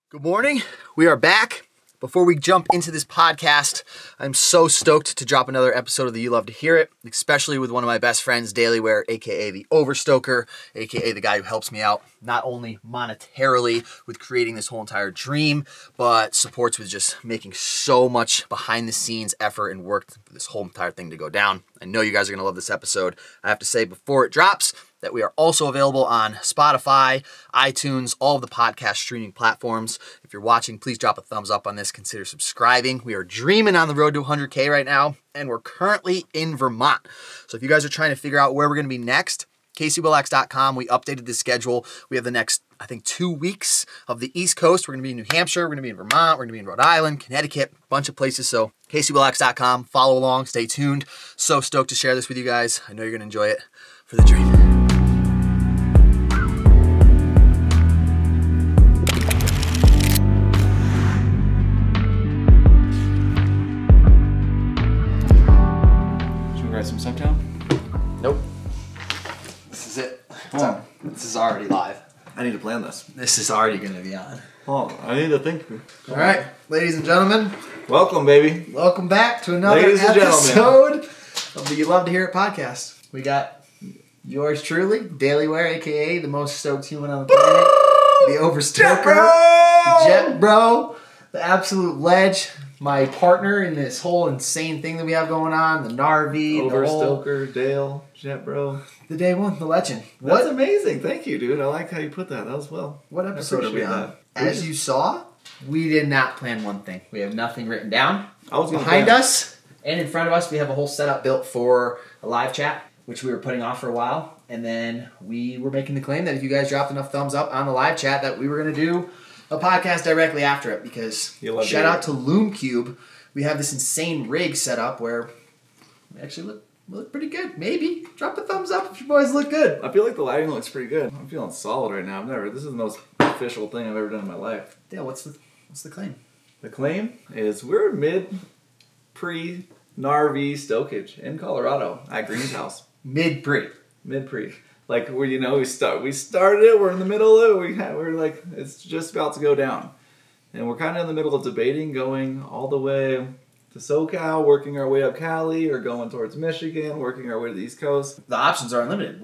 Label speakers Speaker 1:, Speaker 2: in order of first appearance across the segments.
Speaker 1: Good morning. We are back. Before we jump into this podcast, I'm so stoked to drop another episode of the You Love to Hear It, especially with one of my best friends, DalyWear, aka the Overstoker, aka the guy who helps me out not only monetarily with creating this whole entire dream, but supports with just making so much behind the scenes effort and work for this whole entire thing to go down. I know you guys are going to love this episode. I have to say before it drops that we are also available on Spotify, iTunes, all of the podcast streaming platforms. If you're watching, please drop a thumbs up on this. Consider subscribing. We are dreaming on the road to 100K right now, and we're currently in Vermont. So if you guys are trying to figure out where we're going to be next, Casey-Willax.com, we updated the schedule. We have the next, I think, 2 weeks of the East Coast. We're going to be in New Hampshire. We're going to be in Vermont. We're going to be in Rhode Island, Connecticut, a bunch of places. So Casey-Willax.com, follow along, stay tuned. So stoked to share this with you guys. I know you're going to enjoy it. For the dream.
Speaker 2: Should we write some stuff down?
Speaker 1: Nope. This is it. This is already live.
Speaker 2: I need to plan this.
Speaker 1: This is already going to be on.
Speaker 2: Oh, I need to think.
Speaker 1: All right, ladies and gentlemen.
Speaker 2: Welcome, baby.
Speaker 1: Welcome back to another episode of the You Love to Hear It podcast. We got yours truly, DalyWear, aka the most stoked human on the planet, the Overstoker, Jet Bro, the absolute ledge, my partner in this whole insane thing that we have going on, the Gnar V,
Speaker 2: Overstoker, Dale, Jet Bro.
Speaker 1: The day one, the legend.
Speaker 2: That's amazing. Thank you, dude. I like how you put that. That was well.
Speaker 1: What episode are we on? As you saw, we did not plan one thing. We have nothing written down. Behind us and in front of us, we have a whole setup built for a live chat, which we were putting off for a while. And then we were making the claim that if you guys dropped enough thumbs up on the live chat that we were going to do a podcast directly after it. Because shout out to Loom Cube. We have this insane rig set up where we actually look pretty good. Maybe. Drop a thumbs up if you boys look good.
Speaker 2: I feel like the lighting looks pretty good. I'm feeling solid right now. This is the most official thing I've ever done in my life.
Speaker 1: Dale, what's the claim?
Speaker 2: The claim is we're mid-pre-Gnar V stokage in Colorado at Green's house.
Speaker 1: Mid-pre.
Speaker 2: Like where we started it, we're in the middle of it, we're like it's just about to go down. And we're kind of in the middle of debating going all the way to SoCal, working our way up Cali, or going towards Michigan, working our way to the East Coast.
Speaker 1: The options are unlimited.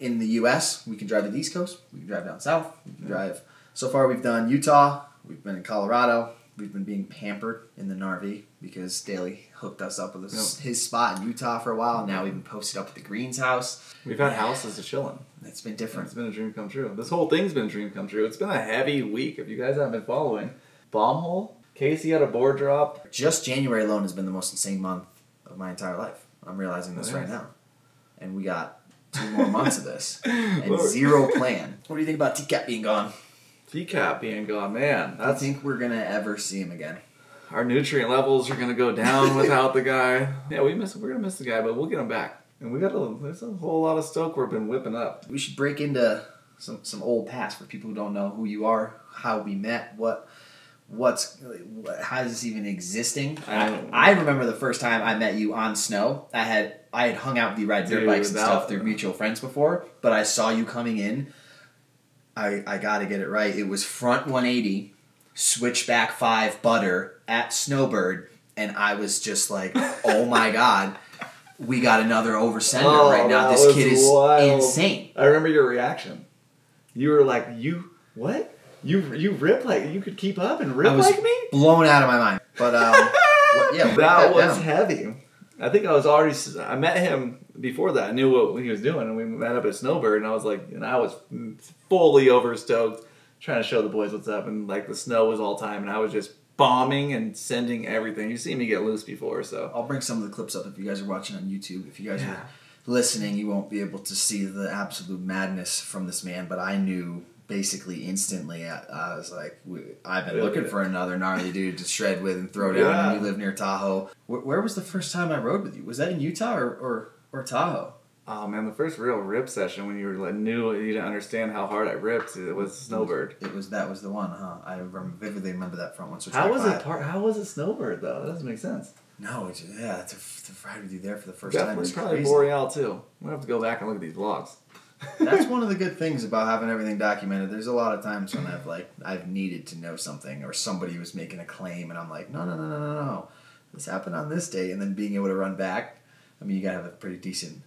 Speaker 1: In the US, we can drive to the East Coast, we can drive down south, we can drive. So far we've done Utah, we've been in Colorado, we've been being pampered in the Gnar V because Daly hooked us up with his spot in Utah for a while. And now we've been posted up at the Green's house.
Speaker 2: We've had houses to chill in.
Speaker 1: It's been different.
Speaker 2: It's been a dream come true. This whole thing's been a dream come true. It's been a heavy week. If you guys haven't been following, bomb hole. Casey had a board drop.
Speaker 1: Just January alone has been the most insane month of my entire life. I'm realizing this right now. And we got 2 more months of this. And zero plan. What do you think about TCAP being gone?
Speaker 2: TCAP being gone, man.
Speaker 1: I think we're going to ever see him again.
Speaker 2: Our nutrient levels are going to go down without the guy. Yeah, we're going to miss the guy, but we'll get him back. And there's a whole lot of stoke we've been whipping up.
Speaker 1: We should break into some old past for people who don't know who you are, how we met, how is this even existing? I remember the first time I met you on snow. I had hung out with you, ride dirt bikes and stuff through mutual friends before, but I saw you coming in. I gotta get it right. It was front 180, switchback 5 butter at Snowbird, and I was just like, oh my god, we got another oversender right now. This kid is insane.
Speaker 2: I remember your reaction. You were like, what? You rip like you could keep up and rip like me?
Speaker 1: Blown out of my mind. But yeah,
Speaker 2: that was heavy. I think I met him before that. I knew what he was doing, and we met up at Snowbird, and I was fully overstoked, trying to show the boys what's up, and like the snow was all time, and I was just bombing and sending everything. You've seen me get loose before, so
Speaker 1: I'll bring some of the clips up if you guys are watching on YouTube. If you guys are listening, you won't be able to see the absolute madness from this man, but I knew basically instantly. I was like, I've been looking for another gnarly dude to shred with and throw down, and you live near Tahoe. Where was the first time I rode with you? Was that in Utah or Tahoe?
Speaker 2: Oh man, the first real rip session when you were like you didn't understand how hard I ripped. It was Snowbird.
Speaker 1: That was the one, huh? I vividly remember that front one. So
Speaker 2: how was it Snowbird though? That doesn't make sense.
Speaker 1: No, to ride with you there for the first time.
Speaker 2: Definitely probably Boreal too. I'm gonna have to go back and look at these vlogs.
Speaker 1: That's one of the good things about having everything documented. There's a lot of times when I've needed to know something, or somebody was making a claim, and I'm like, no. This happened on this day, and then being able to run back. I mean, you gotta have a pretty decent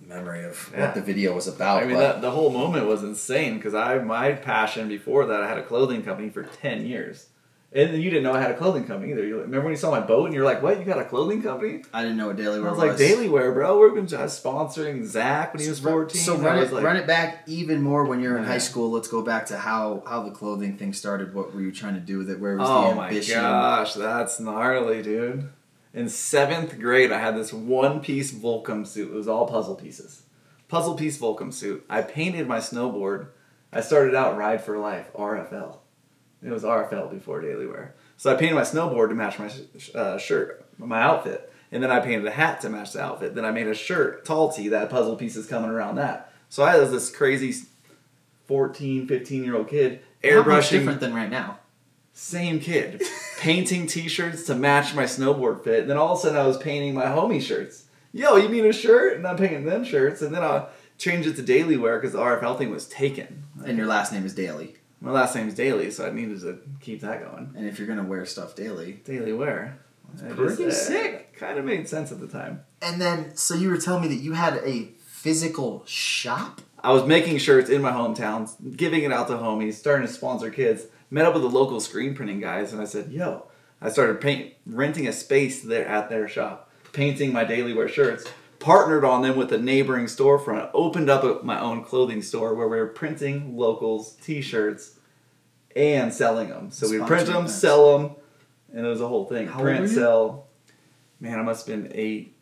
Speaker 1: memory of what the video was about.
Speaker 2: I mean, the whole moment was insane because my passion before that, I had a clothing company for 10 years. And you didn't know I had a clothing company either. Remember when you saw my boat and you're like, what, you got a clothing company?
Speaker 1: I didn't know what DalyWear was.
Speaker 2: I was like, DalyWear, bro. We're sponsoring Zach when he was 14.
Speaker 1: So run it back even more when you're in high school. Let's go back to how the clothing thing started. What were you trying to do with it? Where was the ambition?
Speaker 2: Oh my gosh, that's gnarly, dude. In 7th grade, I had this one-piece Volcom suit. It was all puzzle pieces. Puzzle piece Volcom suit. I painted my snowboard. I started out Ride for Life, RFL. It was RFL before DalyWear. So I painted my snowboard to match my shirt, my outfit. And then I painted a hat to match the outfit. Then I made a shirt, tall tee, that had puzzle pieces coming around that. So I was this crazy 14, 15-year-old kid airbrushing.
Speaker 1: How much different than right now?
Speaker 2: Same kid. Painting t-shirts to match my snowboard fit. And then all of a sudden I was painting my homie shirts. Yo, you mean a shirt? And I'm painting them shirts. And then I'll change it to DalyWear because the RFL thing was taken.
Speaker 1: And your last name is Daly.
Speaker 2: My last name's Daly, so I needed to keep that going.
Speaker 1: And if you're going to wear stuff daily.
Speaker 2: DalyWear.
Speaker 1: That's pretty sick.
Speaker 2: Kind of made sense at the time.
Speaker 1: And then, so you were telling me that you had a physical shop?
Speaker 2: I was making shirts in my hometown, giving it out to homies, starting to sponsor kids. Met up with the local screen printing guys, and I said, yo. I started renting a space there at their shop, painting my DalyWear shirts. Partnered on them with a neighboring storefront, opened up my own clothing store where we were printing locals t-shirts and selling them. So we print them, sell them, and it was a whole thing.
Speaker 1: How
Speaker 2: Print,
Speaker 1: old were you?
Speaker 2: sell. Man, I must have been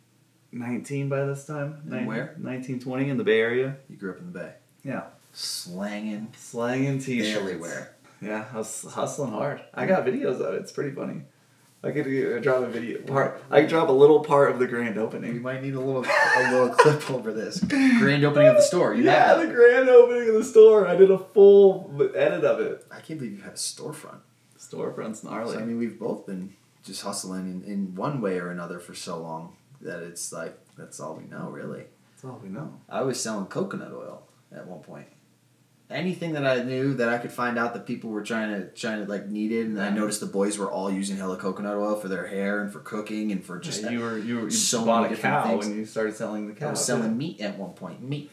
Speaker 2: 19 by this time.
Speaker 1: And where?
Speaker 2: 19, 20 in the Bay Area.
Speaker 1: You grew up in the Bay.
Speaker 2: Yeah.
Speaker 1: Slanging
Speaker 2: t-shirts.
Speaker 1: DalyWear.
Speaker 2: Yeah, I was hustling hard. I got videos of it. It's pretty funny. I could drop a video part. I could drop a little part of the grand opening.
Speaker 1: We might need a little clip over this. Grand opening of the store.
Speaker 2: The grand opening of the store. I did a full edit of it.
Speaker 1: I can't believe you had a storefront.
Speaker 2: Storefront's gnarly.
Speaker 1: So, I mean, we've both been just hustling in one way or another for so long that it's like, that's all we know, really.
Speaker 2: That's all we know.
Speaker 1: I was selling coconut oil at one point. Anything that I knew that I could find out that people were trying to like needed, and I noticed the boys were all using hella coconut oil for their hair and for cooking and for just
Speaker 2: you
Speaker 1: so
Speaker 2: bought
Speaker 1: many
Speaker 2: a
Speaker 1: different
Speaker 2: cow
Speaker 1: things.
Speaker 2: and you started selling the cow.
Speaker 1: I was selling meat at one point. Meat.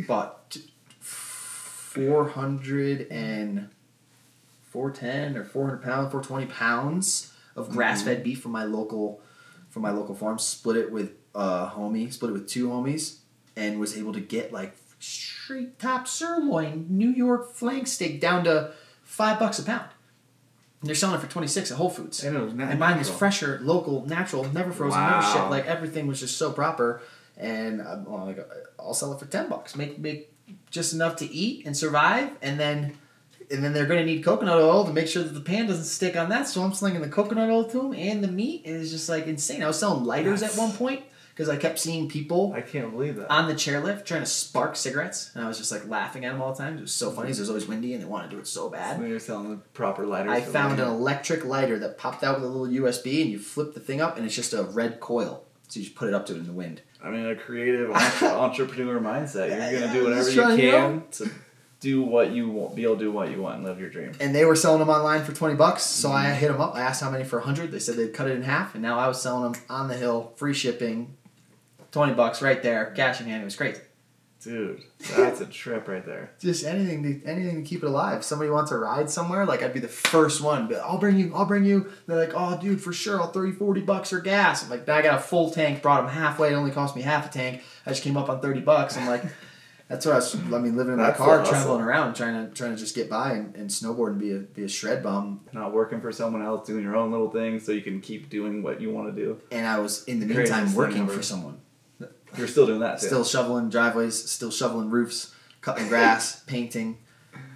Speaker 1: Bought 410 or 400 pounds, 420 pounds of grass-fed beef from my local farm. Split it with two homies, and was able to get like straight top sirloin New York flank steak down to $5 a pound. And they're selling it for $26 at Whole Foods.
Speaker 2: And
Speaker 1: mine was fresher, local, natural, never frozen, never shipped. Like everything was just so proper. And I'm like, I'll sell it for $10. Make just enough to eat and survive, and then they're going to need coconut oil to make sure that the pan doesn't stick on that. So I'm slinging the coconut oil to them and the meat, and it's just like insane. I was selling lighters at one point. Because I kept seeing people
Speaker 2: I can't believe that.
Speaker 1: on the chairlift trying to spark cigarettes. And I was just like laughing at them all the time. It was so funny because it was always windy and they wanted to do it so bad.
Speaker 2: So you're selling the proper lighters.
Speaker 1: I found an electric lighter that popped out with a little USB, and you flip the thing up and it's just a red coil. So you just put it up to it in the wind.
Speaker 2: I mean, a creative entrepreneur mindset. You're going to do whatever
Speaker 1: just
Speaker 2: you
Speaker 1: trying,
Speaker 2: can to do what you want, be able to do what you want and live your dream.
Speaker 1: And they were selling them online for $20. So I hit them up. I asked how many for 100. They said they'd cut it in half. And now I was selling them on the hill, free shipping. $20 right there, cash in hand. It was crazy.
Speaker 2: Dude, that's a trip right there.
Speaker 1: Just anything to keep it alive. If somebody wants to ride somewhere, like I'd be the first one. But I'll bring you. They're like, oh, dude, for sure, I'll throw you $40 for gas. I'm like, I got a full tank, brought them halfway. It only cost me half a tank. I just came up on $30. I'm like, that's what living in my car, traveling around, trying to just get by and snowboard and be a shred bum.
Speaker 2: Not working for someone else, doing your own little thing, so you can keep doing what you want to do.
Speaker 1: And I was in the meantime working for someone.
Speaker 2: You're still doing that too.
Speaker 1: Still shoveling driveways, still shoveling roofs, cutting grass, painting,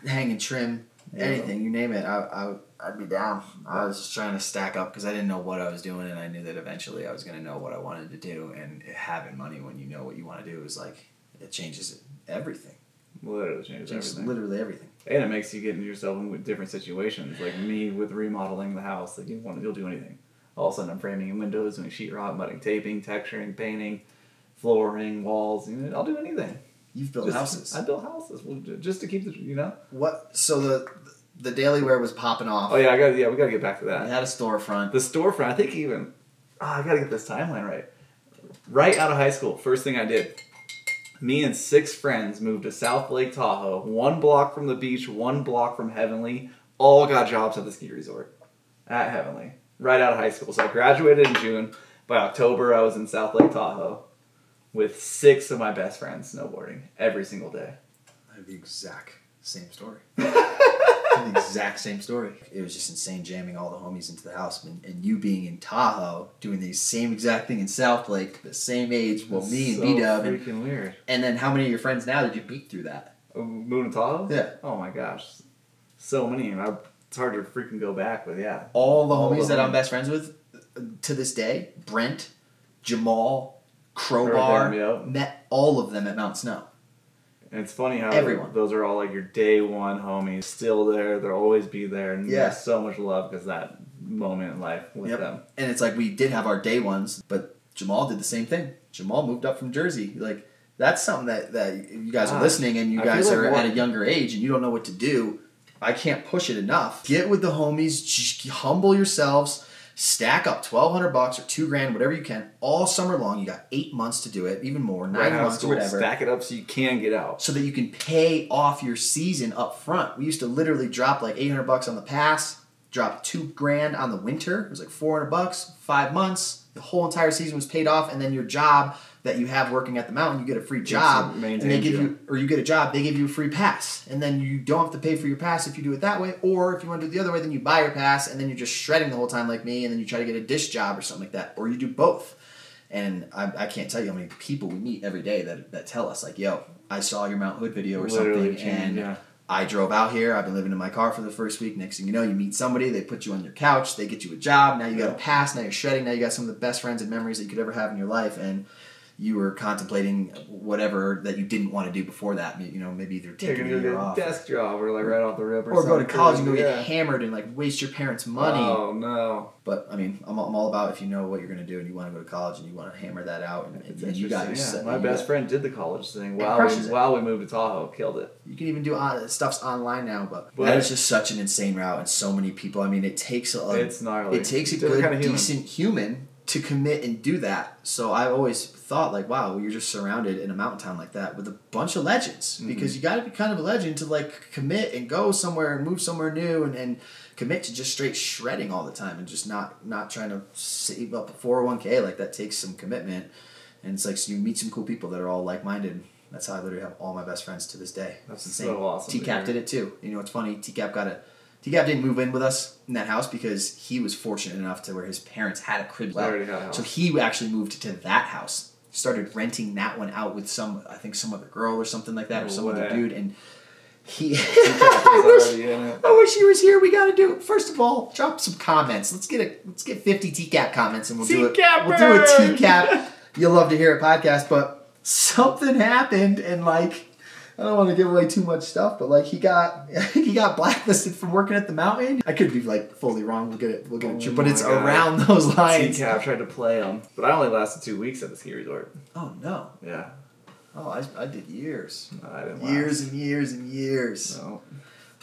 Speaker 1: hanging trim, anything, you name it. I'd be down. I was just trying to stack up because I didn't know what I was doing, and I knew that eventually I was going to know what I wanted to do. And having money when you know what you want to do is like, it changes everything.
Speaker 2: Literally changes everything.
Speaker 1: Literally everything.
Speaker 2: And it makes you get into yourself in different situations. Like me with remodeling the house, like you'll do anything. All of a sudden I'm framing in windows, doing sheetrock, mudding, taping, texturing, painting, flooring, walls. I'll do anything.
Speaker 1: You've built houses.
Speaker 2: I built houses just to keep the, you know.
Speaker 1: What? So the DalyWear was popping off.
Speaker 2: Oh yeah, we gotta get back to that.
Speaker 1: You had a storefront.
Speaker 2: The storefront. I think even. Oh, I gotta get this timeline right. Right out of high school, first thing I did. Me and 6 friends moved to South Lake Tahoe, 1 block from the beach, 1 block from Heavenly. All got jobs at the ski resort at Heavenly. Right out of high school. So I graduated in June. By October, I was in South Lake Tahoe with 6 of my best friends snowboarding every single day.
Speaker 1: I have the exact same story. The exact same story. It was just insane jamming all the homies into the house, and you being in Tahoe doing the same exact thing in South Lake, the same age. Well, me and B-Dub.
Speaker 2: Freaking weird.
Speaker 1: And then how many of your friends now did you meet through that?
Speaker 2: Moving to Tahoe?
Speaker 1: Yeah.
Speaker 2: Oh my gosh, so many. It's hard to freaking go back, but yeah.
Speaker 1: All the homies that I'm best friends with to this day, Brent, Jamal, Crowbar, met all of them at Mount Snow.
Speaker 2: And it's funny how
Speaker 1: everyone.
Speaker 2: Those are all like your day one homies, still there. They'll always be there, and there's so much love because that moment in life with them.
Speaker 1: And it's like we did have our day ones, but Jamal did the same thing. Jamal moved up from Jersey. Like that's something that you guys are listening, and you guys are at a younger age, and you don't know what to do. I can't push it enough. Get with the homies, just humble yourselves. Stack up $1,200 or $2,000, whatever you can, all summer long. You got 8 months to do it, even more, 9 months or whatever.
Speaker 2: Stack it up so you can get out,
Speaker 1: so that you can pay off your season up front. We used to literally drop like $800 on the pass, drop $2,000 on the winter. It was like $400, 5 months. The whole entire season was paid off, and then your job that you have working at the mountain, you get a free job, and they give you, or you get a job, they give you a free pass, and then you don't have to pay for your pass if you do it that way, or if you want to do it the other way, then you buy your pass, and then you're just shredding the whole time like me, and then you try to get a dish job or something like that, or you do both. And I can't tell you how many people we meet every day that tell us like, yo, I saw your Mount Hood video or something, and I drove out here, I've been living in my car for the first week. Next thing you know, you meet somebody, they put you on your couch, they get you a job, now you got a pass, now you're shredding, now you got some of the best friends and memories that you could ever have in your life, and you were contemplating whatever that you didn't want to do before that. You know, maybe either taking a year off,
Speaker 2: desk job, or like right off the rip,
Speaker 1: or go to college and go get hammered and like waste your parents' money.
Speaker 2: Oh no!
Speaker 1: But I mean, I'm all about if you know what you're going to do and you want to go to college and you want to hammer that out. And you got your
Speaker 2: my best friend did the college thing while we moved to Tahoe, killed it.
Speaker 1: You can even do stuff's online now, but that is just such an insane route and so many people. I mean, it's gnarly. It takes a good, decent human to commit and do that. So I always thought like, wow, you're just surrounded in a mountain town like that with a bunch of legends, because you got to be kind of a legend to like commit and go somewhere and move somewhere new and commit to just straight shredding all the time and just not trying to save up a 401k. Like that takes some commitment, and it's like so you meet some cool people that are all like-minded. That's how I literally have all my best friends to this day. That's insane. So awesome. T-Cap did it too. You know, it's funny. T-Cap didn't move in with us in that house because he was fortunate enough to where his parents had a crib. So he actually moved to that house. Started renting that one out with some other girl or something like that, or some other dude, and he. I wish he was here. We got to do it. First of all, drop some comments. Let's get 50 TCAP comments, and we'll do it. We'll do a TCAP. You'll love to hear it podcast, but something happened, and like. I don't want to give away too much stuff, but like he got blacklisted from working at the mountain. I could be like fully wrong. We'll get it, but it's around those lines.
Speaker 2: T-Cap tried to play him, but I only lasted 2 weeks at the ski resort.
Speaker 1: Oh no.
Speaker 2: Yeah.
Speaker 1: Oh, I did years.
Speaker 2: No, I didn't.
Speaker 1: Years and years and years.
Speaker 2: No.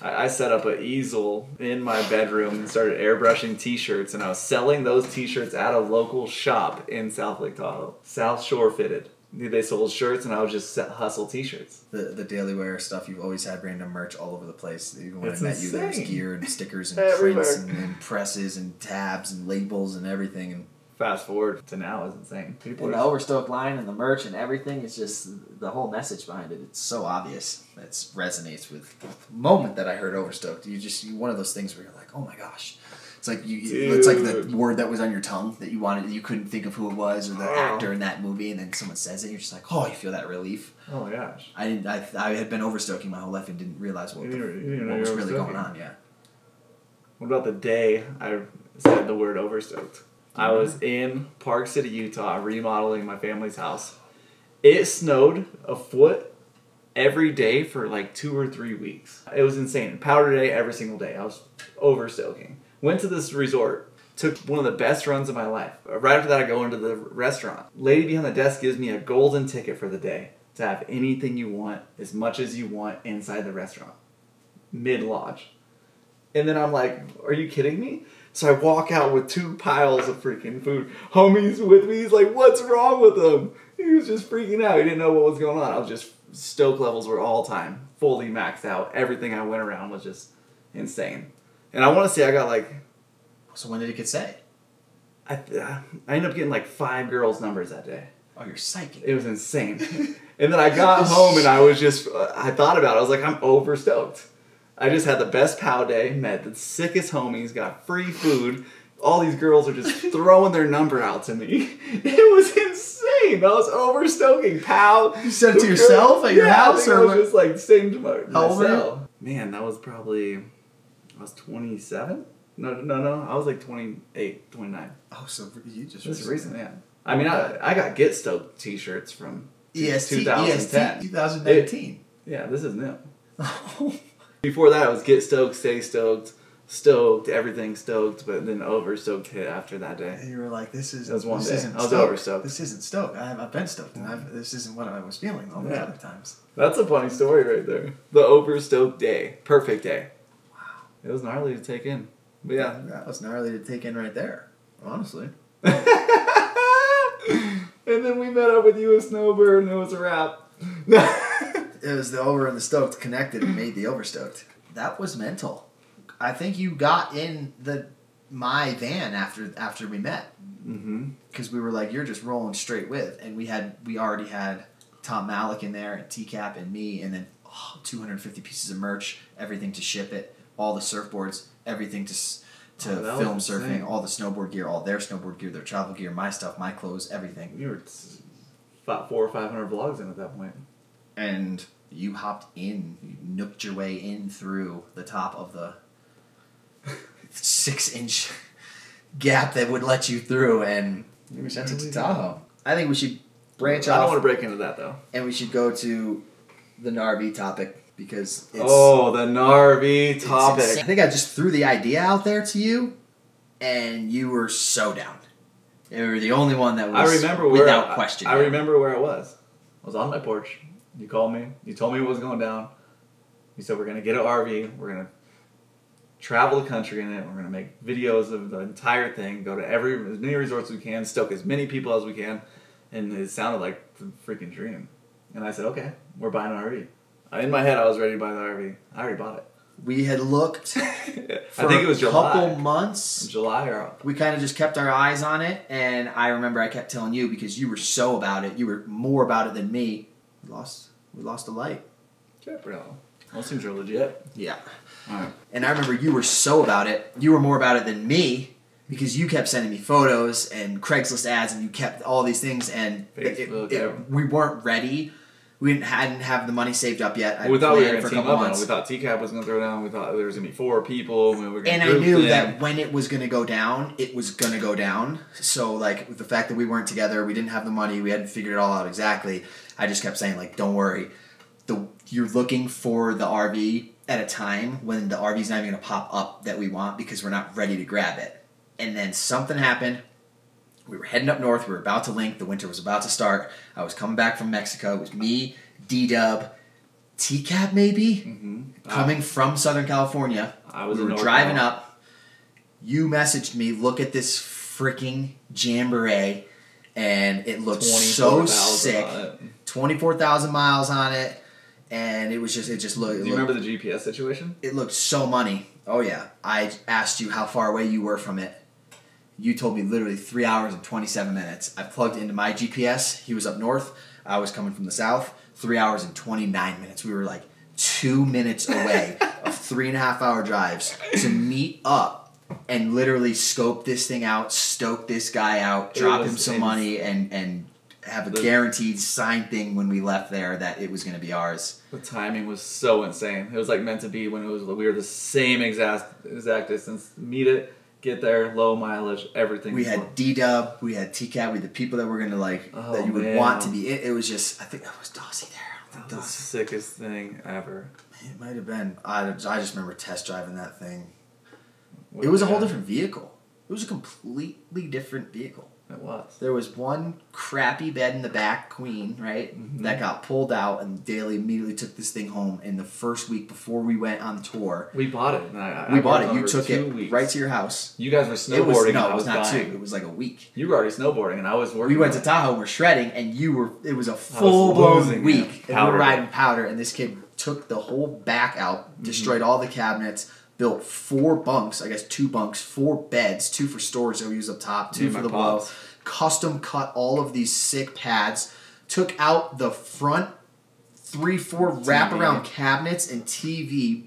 Speaker 2: I set up an easel in my bedroom and started airbrushing T-shirts, and I was selling those T-shirts at a local shop in South Lake Tahoe, South Shore Fitted. They sold shirts, and I would just hustle T-shirts.
Speaker 1: The DalyWear stuff, you've always had random merch all over the place. Even when I met you, there was gear and stickers and prints and presses and tabs and labels and everything. And
Speaker 2: fast forward to now is insane.
Speaker 1: People and the Overstoked line and the merch and everything is just the whole message behind it. It's so obvious. It resonates with the moment that I heard Overstoked. You one of those things where you're like, oh my gosh. It's like it's like the word that was on your tongue that you couldn't think of who it was or the actor in that movie, and then someone says it, and you're just like, oh, you feel that relief.
Speaker 2: Oh my gosh!
Speaker 1: I had been overstoking my whole life and didn't realize what was really going on. Yeah.
Speaker 2: What about the day I said the word Overstoked? I was in Park City, Utah, remodeling my family's house. It snowed a foot every day for like 2 or 3 weeks. It was insane. Powder day every single day. I was overstoking. Went to this resort, took one of the best runs of my life. Right after that, I go into the restaurant. Lady behind the desk gives me a golden ticket for the day. to have anything you want, as much as you want, inside the restaurant. Mid-lodge. And then I'm like, are you kidding me? So I walk out with 2 piles of freaking food. Homie's with me. He's like, what's wrong with him? He was just freaking out. He didn't know what was going on. I was just, stoke levels were all time. Fully maxed out. Everything I went around was just insane. And I want to say I got like...
Speaker 1: So when did it get say?
Speaker 2: I ended up getting like 5 girls' numbers that day.
Speaker 1: Oh, you're psychic.
Speaker 2: It was insane. And then I got home and I was just... I thought about it. I was like, I'm overstoked. I just had the best POW day, met the sickest homies, got free food. All these girls are just throwing their number out to me. It was insane. I was overstoking. POW.
Speaker 1: You said it to yourself at your house?
Speaker 2: I was just like saying to
Speaker 1: How old were
Speaker 2: myself. Man, that was probably... I was 27? No. I was like 28, 29.
Speaker 1: Oh, so you just...
Speaker 2: This is recent, yeah. I mean, I got Get Stoked t-shirts from
Speaker 1: EST,
Speaker 2: 2010.
Speaker 1: 2019.
Speaker 2: Yeah, this is new. Before that, it was Get Stoked, Stay Stoked, Stoked, everything stoked, but then Overstoked hit after that day.
Speaker 1: And you were like, this is...
Speaker 2: That was one day.
Speaker 1: Isn't
Speaker 2: I was
Speaker 1: stoked.
Speaker 2: overstoked.
Speaker 1: This isn't stoked. I've been stoked, and this isn't what I was feeling all those other times.
Speaker 2: That's a funny story right there. The Overstoked day. Perfect day. Wow. It was gnarly to take in. But yeah.
Speaker 1: That was gnarly to take in right there, honestly.
Speaker 2: And then we met up with you at Snowbird, and it was a wrap.
Speaker 1: It was the over and the stoked connected and made the overstoked. That was mental. I think you got in my van after we met. Because we were like, you're just rolling straight with, and we already had Tom Malik in there and TCAP and me, and then 250 pieces of merch, everything to ship it, all the surfboards, everything to film surfing, all the snowboard gear, all their snowboard gear, their travel gear, my stuff, my clothes, everything.
Speaker 2: You were 400 or 500 vlogs in at that point.
Speaker 1: And you hopped in, you nooked your way in through the top of the 6-inch gap that would let you through, and we sent it to Tahoe. I think we should branch off.
Speaker 2: I don't want to break into that, though.
Speaker 1: And we should go to the Gnar V topic, because it's...
Speaker 2: Oh, the Gnar V topic.
Speaker 1: I think I just threw the idea out there to you, and you were so down. You were the only one that was without question.
Speaker 2: I remember where I was. I was on my porch. You called me. You told me what was going down. You said we're going to get an RV. We're going to travel the country in it. We're going to make videos of the entire thing. Go to as many resorts as we can. Stoke as many people as we can. And it sounded like the freaking dream. And I said, okay, we're buying an RV. In my head, I was ready to buy the RV. I already bought it.
Speaker 1: We had looked for
Speaker 2: I think it was July.
Speaker 1: couple months.
Speaker 2: July or...
Speaker 1: We kind of just kept our eyes on it. And I remember I kept telling you, because you were so about it. You were more about it than me. We lost a light.
Speaker 2: Yeah, bro. Those things are legit.
Speaker 1: Yeah.
Speaker 2: All right.
Speaker 1: And I remember you were so about it. You were more about it than me, because you kept sending me photos and Craigslist ads, and you kept all these things, and we weren't ready. We hadn't have the money saved up yet.
Speaker 2: We thought we were going to team up on it. We thought TCAP was going to throw down. We thought there was going to be 4 people.
Speaker 1: And I knew that when it was going to go down, it was going to go down. So, like, with the fact that we weren't together, we didn't have the money, we hadn't figured it all out exactly, I just kept saying, like, don't worry. You're looking for the RV at a time when the RV's not even going to pop up that we want, because we're not ready to grab it. And then something happened. We were heading up north. We were about to link. The winter was about to start. I was coming back from Mexico. It was me, D-Dub, TCAP maybe, coming from Southern California. We were driving up. You messaged me, look at this freaking Jamboree, and it looked so sick. 24,000 miles on it, and it just looked...
Speaker 2: Do you remember the GPS situation?
Speaker 1: It looked so money. Oh, yeah. I asked you how far away you were from it. You told me literally 3 hours and 27 minutes. I plugged into my GPS. He was up north. I was coming from the south. 3 hours and 29 minutes. We were like 2 minutes away of 3.5-hour drives to meet up and literally scope this thing out, stoke this guy out, drop him some money, and have a guaranteed signed thing when we left there that it was going to be ours.
Speaker 2: The timing was so insane. It was like meant to be when we were the same exact distance. Meet it. Get there, low mileage, everything.
Speaker 1: We had D-Dub, we had TCAT, we had the people that were going to that you would want to be. It was just, I think that was Dossie there.
Speaker 2: That was the sickest thing ever.
Speaker 1: It might have been. I just remember test driving that thing. It was a whole different vehicle. It was a completely different vehicle.
Speaker 2: It was.
Speaker 1: There was one crappy bed in the back, queen, right? Mm-hmm. That got pulled out, and Daly immediately took this thing home. In the first week before we went on tour,
Speaker 2: we bought it.
Speaker 1: We bought it. You took it right to your house.
Speaker 2: You guys were snowboarding.
Speaker 1: It was not 2. It was like a week.
Speaker 2: You were already snowboarding, and I was working.
Speaker 1: We went to Tahoe. We're shredding, and you were. It was a full blown week, and we were riding powder. And this kid took the whole back out, destroyed all the cabinets. Built 4 bunks, I guess 2 bunks, 4 beds, 2 for storage that we use up top, 2 for the blow. Custom cut all of these sick pads. Took out the front 3-4 wraparound cabinets and TV.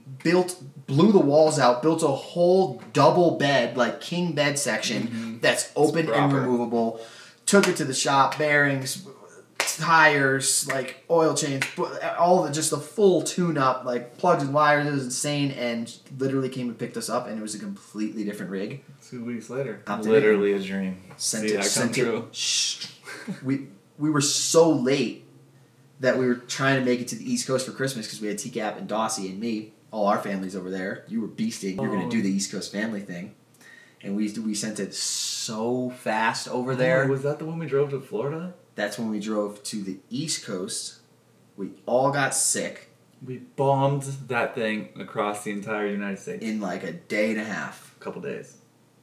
Speaker 1: Blew the walls out. Built a whole double bed, like king bed section that's open and removable. Took it to the shop, bearings, tires, like oil change, all of just a full tune-up, like plugs and wires. It was insane, and literally came and picked us up, and it was a completely different rig.
Speaker 2: 2 weeks later, literally a dream.
Speaker 1: Sent it. We were so late that we were trying to make it to the East Coast for Christmas because we had TCAP and Dossie and me, all our families over there. You were beasting. You were going to do the East Coast family thing, and we sent it so fast over there.
Speaker 2: Was that the one we drove to Florida?
Speaker 1: That's when we drove to the East Coast. We all got sick.
Speaker 2: We bombed that thing across the entire United States.
Speaker 1: In like a day and a half.
Speaker 2: A couple days.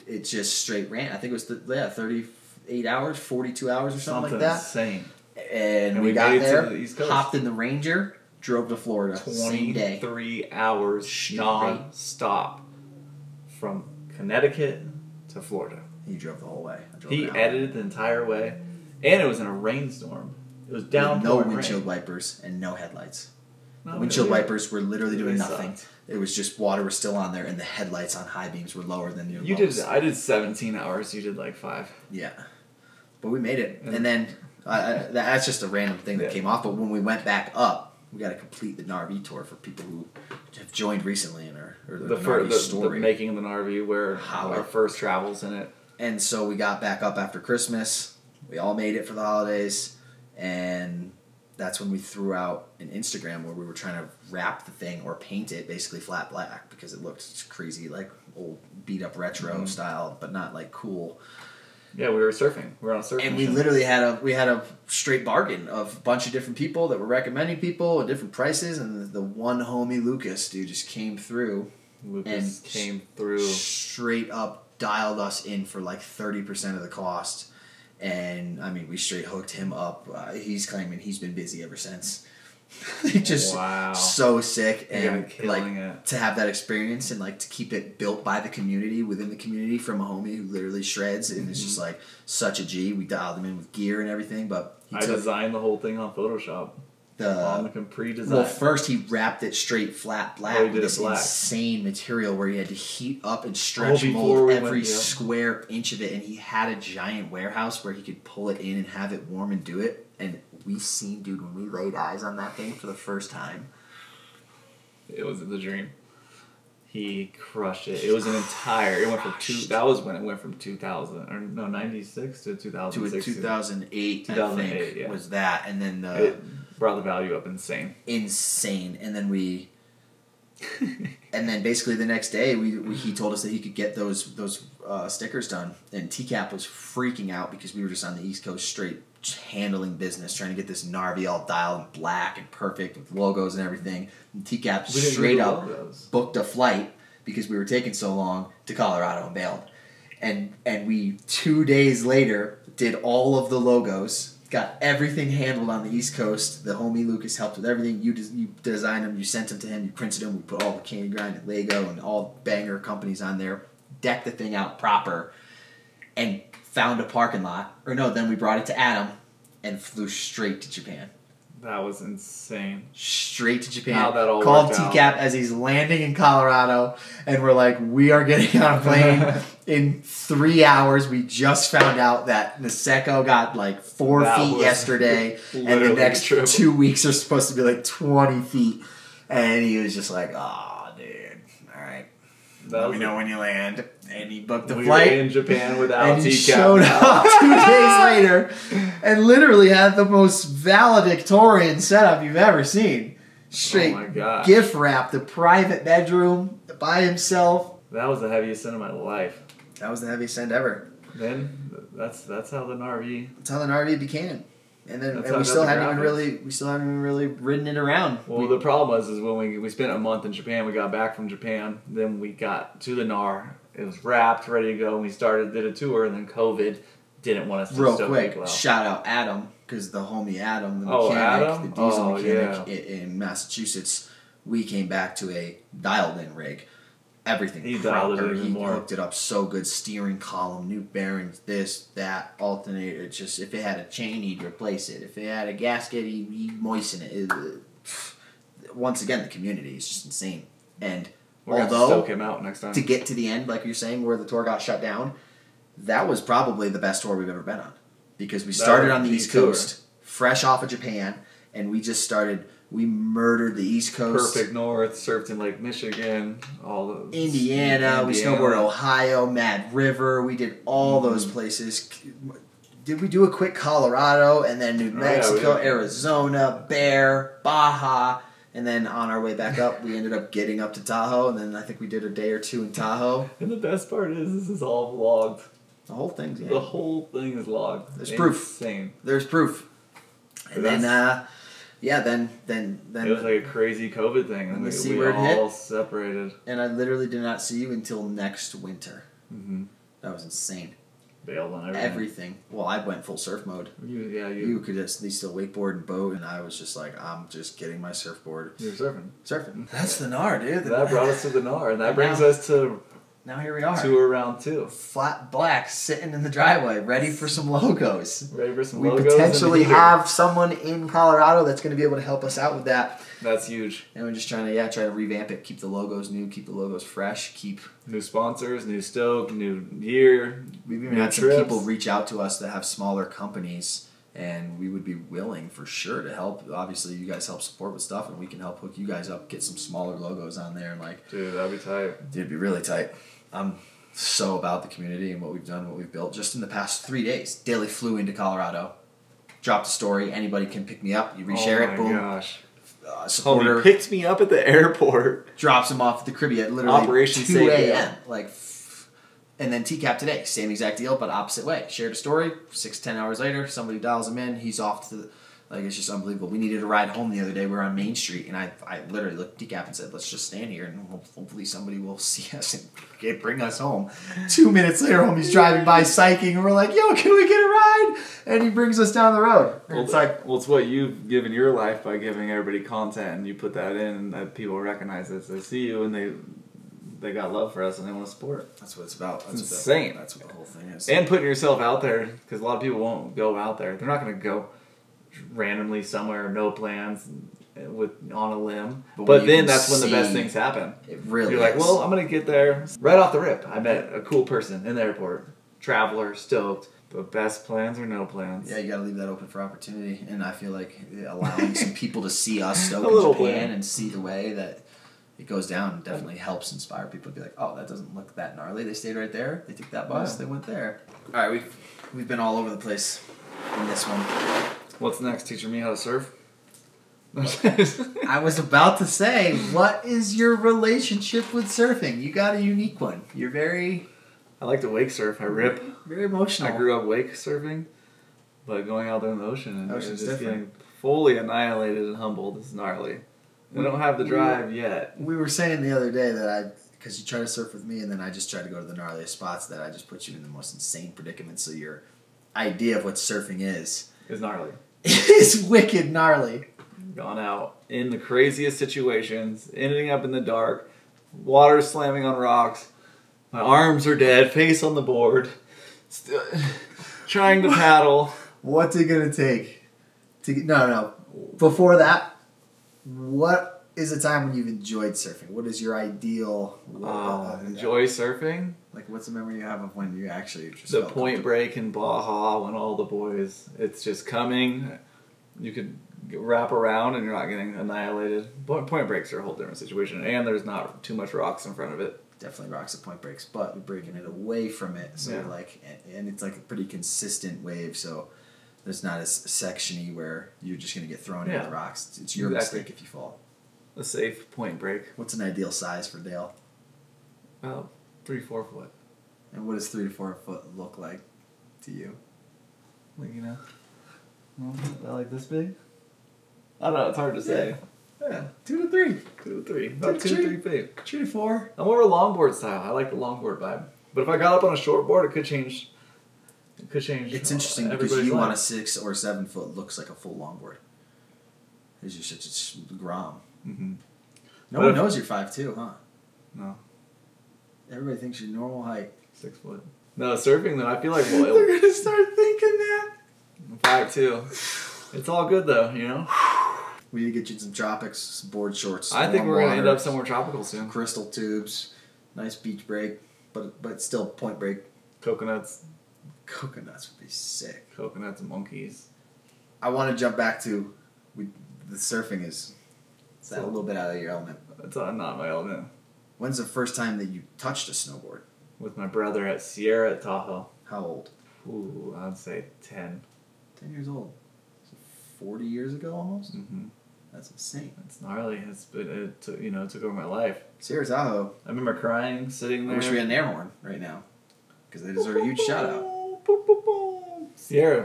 Speaker 1: It just straight ran. I think it was 38 hours, 42 hours or something like that.
Speaker 2: Insane.
Speaker 1: And we got there, hopped in the Ranger, drove to Florida.
Speaker 2: 23 hours non-stop from Connecticut to Florida.
Speaker 1: He drove the whole way.
Speaker 2: He edited the entire way. And it was in a rainstorm. It was downpouring.
Speaker 1: No windshield wipers and no headlights. The windshield wipers were literally doing nothing. It was just water was still on there, and the headlights on high beams were lower than your
Speaker 2: You I did 17 hours. You did like 5.
Speaker 1: Yeah, but we made it. And then that's just a random thing that came off. But when we went back up, we got to complete the Gnar V Tour for people who have joined recently and are
Speaker 2: the making of the Gnar V, where our first travels in it.
Speaker 1: And so we got back up after Christmas. We all made it for the holidays, and that's when we threw out an Instagram where we were trying to wrap the thing or paint it basically flat black because it looked crazy, like old beat up retro style, but not like cool.
Speaker 2: Yeah, we were surfing. We were on a surfing.
Speaker 1: And we literally had a straight bargain of a bunch of different people that were recommending people at different prices, and the one homie Lucas dude just came through. Straight up dialed us in for like 30% of the cost. And, I mean, we straight hooked him up. He's claiming he's been busy ever since. Just so sick. And, like, to have that experience and, like, to keep it built by the community, within the community, from a homie who literally shreds. And it's just, like, such a G. We dialed him in with gear and everything. But
Speaker 2: I designed the whole thing on Photoshop. Pre-designed.
Speaker 1: Well, first he wrapped it straight flat black with this insane material where he had to heat up and stretch mold every square inch of it, and he had a giant warehouse where he could pull it in and have it warm and do it. And we seen, dude, when we laid eyes on that thing for the first time,
Speaker 2: it was the dream. He crushed it. It was an entire. It went from That was when it went from 96 to 2006
Speaker 1: to 2008. 2008 was that, and then
Speaker 2: it brought the value up insane.
Speaker 1: And then and then basically the next day he told us that he could get those stickers done, and TCAP was freaking out because we were just on the East Coast straight handling business, trying to get this Gnar V all dialed and black and perfect with logos and everything. And TCAP straight up booked a flight because we were taking so long to Colorado and bailed. And we 2 days later did all of the logos, got everything handled on the East Coast. The homie Lucas helped with everything. You designed them, you sent them to him, you printed them, we put all the Candy Grind and Lego and all banger companies on there, decked the thing out proper, and found a parking lot. Or no, then we brought it to Adam and flew straight to Japan.
Speaker 2: That was insane.
Speaker 1: Straight to Japan.
Speaker 2: How that all
Speaker 1: Called
Speaker 2: worked out.
Speaker 1: TCAP as he's landing in Colorado, and we're like, we are getting on a plane in 3 hours. We just found out that Niseko got like 4 feet yesterday, and the next 2 weeks are supposed to be like 20 feet. And he was just like, oh, dude, all right. Let me know when you land. And he booked the flight.
Speaker 2: Were in Japan without
Speaker 1: and he
Speaker 2: TCAP.
Speaker 1: showed up 2 days later and literally had the most valedictorian setup you've ever seen. Straight gift wrap, the private bedroom by himself.
Speaker 2: That was the heaviest send of my life.
Speaker 1: That was the heaviest send ever.
Speaker 2: then that's how the Gnar V.
Speaker 1: That's how the Gnar V became. And then
Speaker 2: That's
Speaker 1: we still haven't even
Speaker 2: graphics.
Speaker 1: really ridden it around.
Speaker 2: Well, the problem was when we spent a month in Japan. We got back from Japan. Then we got to the Gnar. It was wrapped, ready to go. And we did a tour, and then COVID didn't want us to
Speaker 1: real
Speaker 2: stoke
Speaker 1: quick.
Speaker 2: people out.
Speaker 1: Shout out Adam, because the homie Adam, the mechanic, the diesel mechanic in Massachusetts. We came back to a dialed-in rig. Everything.
Speaker 2: He dialed it even more.
Speaker 1: He hooked it up so good. Steering column, new bearings, this, that, alternator. It's just, if it had a chain, he'd replace it. If it had a gasket, he'd moisten it. Once again, the community is just insane. And
Speaker 2: We're going to stoke him out next time.
Speaker 1: To get to the end, like you're saying, where the tour got shut down, that was probably the best tour we've ever been on. Because we started on the East Coast, fresh off of Japan, and we just started... We murdered the East Coast.
Speaker 2: Perfect North, surfed in Lake Michigan, all the
Speaker 1: Indiana. We snowboarded Ohio, Mad River. We did all those places. Did we do a quick Colorado, and then New Mexico, Arizona, Bear, Baja, and then on our way back up, we ended up getting up to Tahoe, and then I think we did a day or two in Tahoe.
Speaker 2: And the best part is this is all vlogged.
Speaker 1: The whole thing's
Speaker 2: The whole thing is logged.
Speaker 1: There's proof.
Speaker 2: Insane.
Speaker 1: There's proof. And then. Yeah, then it
Speaker 2: was like a crazy COVID thing, and we all separated.
Speaker 1: And I literally did not see you until next winter.
Speaker 2: Mm-hmm.
Speaker 1: That was insane.
Speaker 2: Bailed on
Speaker 1: everything. Well, I went full surf mode. You could just still wakeboard and boat, and I was just like, I'm just getting my surfboard.
Speaker 2: You're surfing.
Speaker 1: That's the Gnar, dude.
Speaker 2: That brought us to the Gnar, and that brings us to.
Speaker 1: Now here we are.
Speaker 2: Tour round 2.
Speaker 1: Flat black, sitting in the driveway, ready for some logos.
Speaker 2: We
Speaker 1: potentially have someone in Colorado that's going to be able to help us out with that.
Speaker 2: That's huge.
Speaker 1: And we're just trying to revamp it, keep the logos new, keep the logos fresh, keep
Speaker 2: new sponsors, new stoke, new gear.
Speaker 1: We've even had some people reach out to us that have smaller companies, and we would be willing for sure to help. Obviously, you guys help support with stuff, and we can help hook you guys up, get some smaller logos on there, and
Speaker 2: dude, that'd be tight.
Speaker 1: Dude, it'd be really tight. I'm so about the community and what we've done, what we've built. Just in the past 3 days, Daly flew into Colorado, dropped a story. Anybody can pick me up. You reshare it. Boom.
Speaker 2: Oh my gosh.
Speaker 1: Supporter
Speaker 2: Homie picked me up at the airport.
Speaker 1: Drops him off at the Caribbean at literally
Speaker 2: Operation
Speaker 1: 2 a.m. And then TCAP today, same exact deal, but opposite way. Shared a story. 6-10 hours later, somebody dials him in. He's off to the... it's just unbelievable. We needed a ride home the other day. We were on Main Street, and I literally looked at TCAP and said, let's just stand here, and hopefully somebody will see us and bring us home. 2 minutes later, homie's driving by psyching, and we're like, yo, can we get a ride? And he brings us down the road.
Speaker 2: Well, it's what you've given your life by giving everybody content, and you put that in, and that people recognize it. They see you, and they got love for us, and they want to support.
Speaker 1: That's what it's about.
Speaker 2: That's insane.
Speaker 1: That's what the whole thing is.
Speaker 2: And putting yourself out there, because a lot of people won't go out there. They're not going to go randomly somewhere, no plans, on a limb. But then that's when the best things happen.
Speaker 1: It really
Speaker 2: You're like, well, I'm going to get there. Right off the rip, I met a cool person in the airport. Traveler, stoked. But best plans or no plans.
Speaker 1: Yeah, you got to leave that open for opportunity. And I feel like allowing some people to see us stoke in Japan and see the way that it goes down definitely helps inspire people to be like, oh, that doesn't look that gnarly. They stayed right there. They took that bus. They went there. All right, we've been all over the place in this one.
Speaker 2: What's next? Teaching me how to surf?
Speaker 1: I was about to say, what is your relationship with surfing? You got a unique one. You're very...
Speaker 2: I like to wake surf. I rip.
Speaker 1: Very emotional.
Speaker 2: I grew up wake surfing, but going out there in the ocean and just getting fully annihilated and humbled is gnarly. We don't have the drive yet.
Speaker 1: We were saying the other day that because you try to surf with me and then I just try to go to the gnarliest spots, that I just put you in the most insane predicaments. So your idea of what surfing is
Speaker 2: gnarly.
Speaker 1: It's wicked gnarly.
Speaker 2: Gone out in the craziest situations, ending up in the dark, water slamming on rocks, my arms are dead, face on the board, trying to paddle.
Speaker 1: What's it gonna take? No. Before that, what is a time when you've enjoyed surfing? What is your ideal?
Speaker 2: Enjoy surfing?
Speaker 1: Like, what's the memory you have of when you actually just
Speaker 2: the point break in Baja when all the boys, it's just coming. You could wrap around and you're not getting annihilated. Point breaks are a whole different situation, and there's not too much rocks in front of it.
Speaker 1: Definitely rocks at point breaks, but we're breaking it away from it. So and it's like a pretty consistent wave, so there's not as sectiony where you're just going to get thrown into the rocks. It's your mistake if you fall.
Speaker 2: A safe point break.
Speaker 1: What's an ideal size for Dale?
Speaker 2: About 3-4 foot.
Speaker 1: And what does 3 to 4 foot look like to you?
Speaker 2: Like, you know, not like this big. I don't know. It's hard to say.
Speaker 1: Yeah, 2 to 3.
Speaker 2: 2 to 3. About 2 to 3 feet.
Speaker 1: 3 to 4.
Speaker 2: I'm more of a longboard style. I like the longboard vibe. But if I got up on a shortboard, it could change. It could change.
Speaker 1: It's interesting because you want a 6 or 7 foot looks like a full longboard. Because you're such a Grom.
Speaker 2: Mm-hmm.
Speaker 1: No one knows you're 5'2", huh?
Speaker 2: No.
Speaker 1: Everybody thinks you're normal height.
Speaker 2: 6 foot. No, surfing though, I feel like
Speaker 1: They're gonna start thinking that.
Speaker 2: I'm 5'2". It's all good though, you know.
Speaker 1: We need to get you some tropics, some board shorts.
Speaker 2: I think we're gonna end up somewhere tropical soon.
Speaker 1: Crystal tubes, nice beach break, but still point break.
Speaker 2: Coconuts.
Speaker 1: Coconuts would be sick.
Speaker 2: Coconuts and monkeys.
Speaker 1: I want to jump back to the surfing is a little bit out of your element.
Speaker 2: It's not my element.
Speaker 1: When's the first time that you touched a snowboard?
Speaker 2: With my brother at Sierra at Tahoe.
Speaker 1: How old?
Speaker 2: Ooh, I'd say 10.
Speaker 1: 10 years old. So 40 years ago almost?
Speaker 2: Mm-hmm.
Speaker 1: That's insane.
Speaker 2: It's gnarly. It took over my life.
Speaker 1: Sierra Tahoe.
Speaker 2: I remember crying, sitting there.
Speaker 1: I wish we had an air horn right now. Because they deserve a huge shout out.
Speaker 2: Sierra,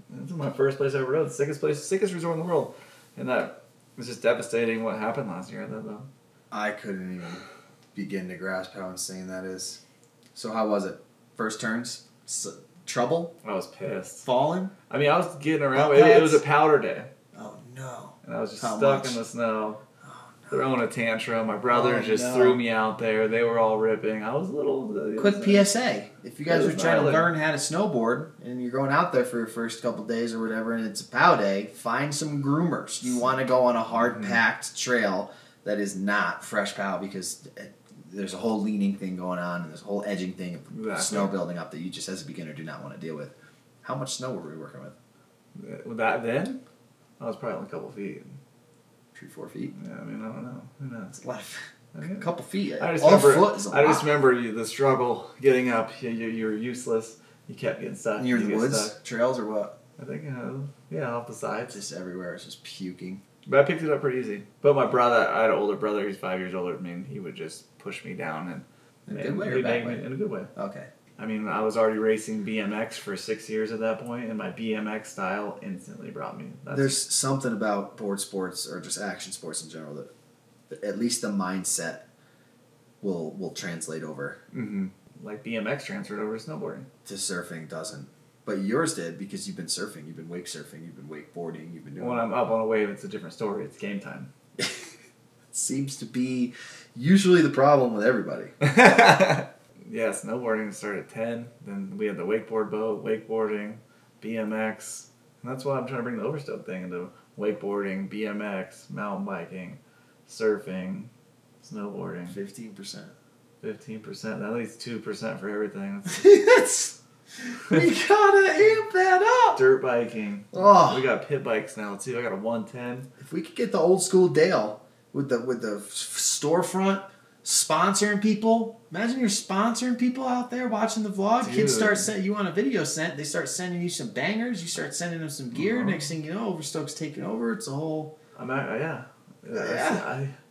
Speaker 2: this is my first place I ever rode. Sickest resort in the world. And that was just devastating what happened last year though.
Speaker 1: I couldn't even begin to grasp how insane that is. So how was it? First turns? Trouble?
Speaker 2: I was pissed.
Speaker 1: Falling?
Speaker 2: I mean, I was getting around. It was a powder day.
Speaker 1: Oh, no.
Speaker 2: And I was just stuck in the snow, throwing a tantrum. My brother
Speaker 1: no.
Speaker 2: threw me out there. They were all ripping. I was a little...
Speaker 1: Quick PSA. If you guys are trying to learn how to snowboard, and you're going out there for your first couple days or whatever, and it's a POW day, find some groomers. You want to go on a hard-packed trail that is not fresh POW, because there's a whole leaning thing going on, and there's a whole edging thing of snow building up that you just as a beginner do not want to deal with. How much snow were we working with?
Speaker 2: With that then? I was probably only a couple feet.
Speaker 1: 3-4 feet?
Speaker 2: Yeah, I mean, I don't know. Who knows?
Speaker 1: It's a lot of, a couple feet.
Speaker 2: I just remember the struggle getting up. You were useless. You kept getting stuck.
Speaker 1: Near the woods? Trails or what?
Speaker 2: I think, off the sides.
Speaker 1: Just everywhere. It's just puking.
Speaker 2: But I picked it up pretty easy. But my brother, I had an older brother. He's 5 years older than me. And he would just push me down
Speaker 1: in a good way or bad way?
Speaker 2: In a good way.
Speaker 1: Okay.
Speaker 2: I mean, I was already racing BMX for 6 years at that point, and my BMX style instantly brought me.
Speaker 1: There's something about board sports or just action sports in general that at least the mindset will translate over.
Speaker 2: Mm-hmm. Like BMX transferred over to snowboarding.
Speaker 1: To surfing doesn't. But yours did because you've been surfing, you've been wake surfing, you've been wakeboarding, you've been doing...
Speaker 2: When I'm up on a wave, it's a different story. It's game time.
Speaker 1: It seems to be usually the problem with everybody.
Speaker 2: Yeah, snowboarding started at 10. Then we had the wakeboard boat, wakeboarding, BMX. And that's why I'm trying to bring the Overstoked thing into wakeboarding, BMX, mountain biking, surfing, snowboarding.
Speaker 1: 15%.
Speaker 2: 15%. At least 2% for everything.
Speaker 1: We gotta amp that up.
Speaker 2: Dirt biking.
Speaker 1: Oh.
Speaker 2: We got pit bikes now too. I got a 110.
Speaker 1: If we could get the old school Dale with the storefront sponsoring people. Imagine you're sponsoring people out there watching the vlog.
Speaker 2: Dude.
Speaker 1: Kids start sending you want a video sent. They start sending you some bangers. You start sending them some gear. Next thing you know, Overstoked's taking over. It's a whole.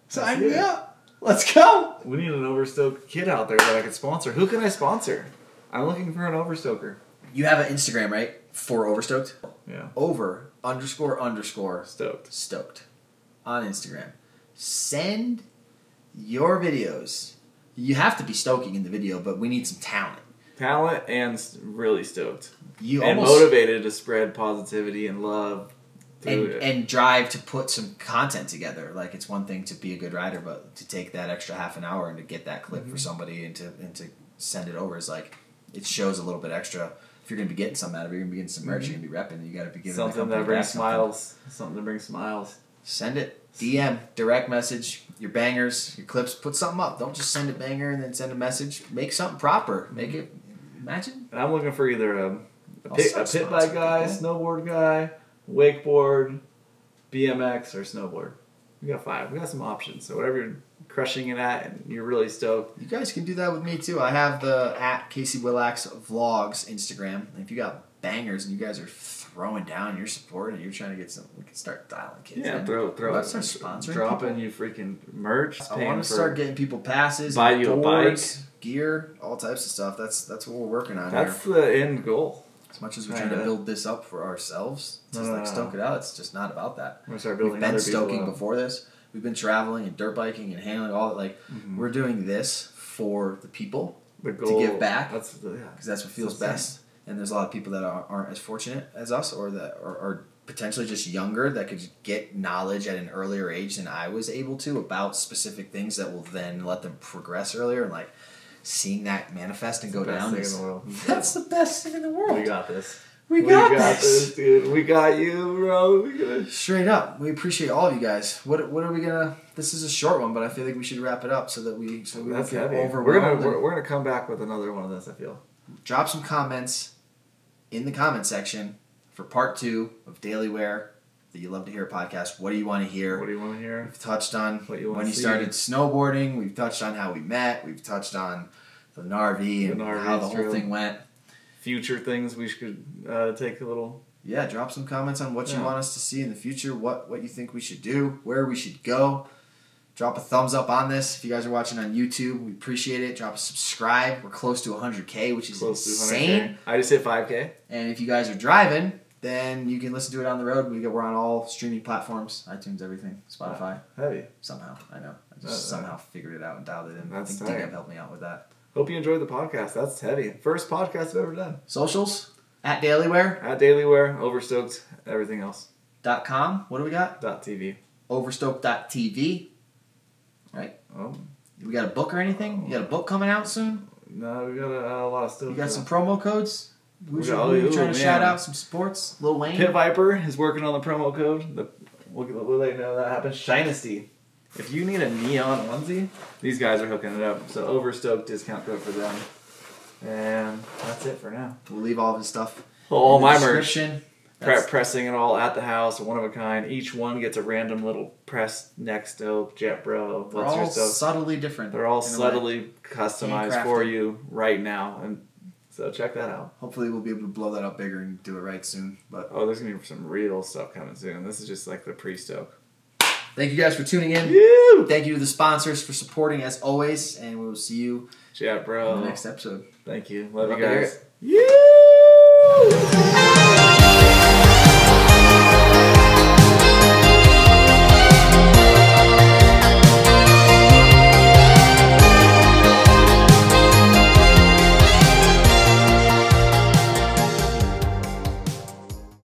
Speaker 1: Sign me up. Let's go.
Speaker 2: We need an Overstoked kid out there that I could sponsor. Who can I sponsor? I'm looking for an Overstoker.
Speaker 1: You have an Instagram, right? For Overstoked?
Speaker 2: Yeah.
Speaker 1: Stoked on Instagram. Send your videos. You have to be stoking in the video, but we need some talent.
Speaker 2: Talent and really stoked.
Speaker 1: And
Speaker 2: motivated to spread positivity and love.
Speaker 1: And drive to put some content together. Like, it's one thing to be a good rider, but to take that extra half an hour and to get that clip for somebody and to send it over is like, it shows a little bit extra. If you're going to be getting something out of it, you're going to be getting some merch, you're going to be repping, you got to be giving
Speaker 2: something that brings smiles. Something to bring smiles.
Speaker 1: Send it. DM, direct message, your bangers, your clips. Put something up. Don't just send a banger and then send a message. Make something proper. Make it. Imagine.
Speaker 2: And I'm looking for either a pit bike guy, snowboard guy, wakeboard, BMX, or snowboard. We got 5. We got some options. So whatever you're crushing it at and you're really stoked.
Speaker 1: You guys can do that with me too. I have the @Casey-Willax vlogs Instagram. If you got bangers and you guys are throwing down your support and you're trying to get some, we can start dialing kids.
Speaker 2: Yeah,
Speaker 1: in.
Speaker 2: throw
Speaker 1: Let's start sponsoring
Speaker 2: dropping
Speaker 1: people.
Speaker 2: you freaking merch.
Speaker 1: I want to start getting people passes,
Speaker 2: buy you
Speaker 1: boards,
Speaker 2: a bike,
Speaker 1: gear, all types of stuff. That's what we're working on
Speaker 2: That's
Speaker 1: here.
Speaker 2: the end goal.
Speaker 1: As much as we're trying to build this up for ourselves, just like stoke it out, it's just not about that.
Speaker 2: We're gonna start building.
Speaker 1: We've been stoking before this. We've been traveling and dirt biking and handling all that. Like we're doing this for the people
Speaker 2: the goal,
Speaker 1: to give back.
Speaker 2: Because
Speaker 1: that's what feels best. And there's a lot of people that aren't as fortunate as us, or that are potentially just younger that could get knowledge at an earlier age than I was able to about specific things that will then let them progress earlier. And like seeing that manifest and go down is that's the best thing in the world.
Speaker 2: We got this.
Speaker 1: We got this,
Speaker 2: dude. We got you, bro.
Speaker 1: Straight up, we appreciate all of you guys. What are we gonna? This is a short one, but I feel like we should wrap it up so we don't get overwhelmed.
Speaker 2: We're gonna come back with another one of this. I feel.
Speaker 1: Drop some comments in the comment section for part 2 of DalyWear, the You Love to Hear podcast. What do you want to hear?
Speaker 2: What do you want to hear?
Speaker 1: We've touched on
Speaker 2: what you
Speaker 1: when you started snowboarding. We've touched on how we met. We've touched on the Gnar V and how the whole thing went.
Speaker 2: Future things we should take a little.
Speaker 1: Yeah, drop some comments on what you want us to see in the future. What you think we should do. Where we should go. Drop a thumbs up on this. If you guys are watching on YouTube, we appreciate it. Drop a subscribe. We're close to 100K, which is insane.
Speaker 2: I just hit 5K.
Speaker 1: And if you guys are driving, then you can listen to it on the road. We're on all streaming platforms, iTunes, everything, Spotify.
Speaker 2: Heavy.
Speaker 1: Somehow, I know. I just somehow figured it out and dialed it in.
Speaker 2: That's
Speaker 1: I think Digab helped me out with that.
Speaker 2: Hope you enjoyed the podcast. That's heavy. First podcast I've ever done.
Speaker 1: Socials, at DalyWear.
Speaker 2: At DalyWear, Overstoked, everything else.
Speaker 1: .com. What do we got?
Speaker 2: .tv.
Speaker 1: Overstoked.tv. Right?
Speaker 2: Oh.
Speaker 1: We got a book or anything? You got a book coming out soon?
Speaker 2: No, we got a lot of stuff.
Speaker 1: You got some promo codes? We're
Speaker 2: trying
Speaker 1: to shout out some sports. Lil Wayne.
Speaker 2: Pit Viper is working on the promo code. We'll let you know that happens. Shinesty. If you need a neon onesie, these guys are hooking it up. So Overstoked discount code for them. And that's it for now.
Speaker 1: We'll leave all of his stuff
Speaker 2: all
Speaker 1: in the
Speaker 2: my
Speaker 1: description.
Speaker 2: Pressing it all at the house, one of a kind. Each one gets a random little press next to Jet Bro.
Speaker 1: They're all subtly different.
Speaker 2: They're all subtly customized for you right now, and so check that out.
Speaker 1: Hopefully, we'll be able to blow that up bigger and do it right soon. But
Speaker 2: there's gonna be some real stuff coming soon. This is just like the pre-stoke.
Speaker 1: Thank you guys for tuning in.
Speaker 2: Yeah.
Speaker 1: Thank you to the sponsors for supporting as always, and we will see you
Speaker 2: Jet Bro
Speaker 1: in the next episode.
Speaker 2: Thank you. Love you
Speaker 1: Love
Speaker 2: guys. Yeah.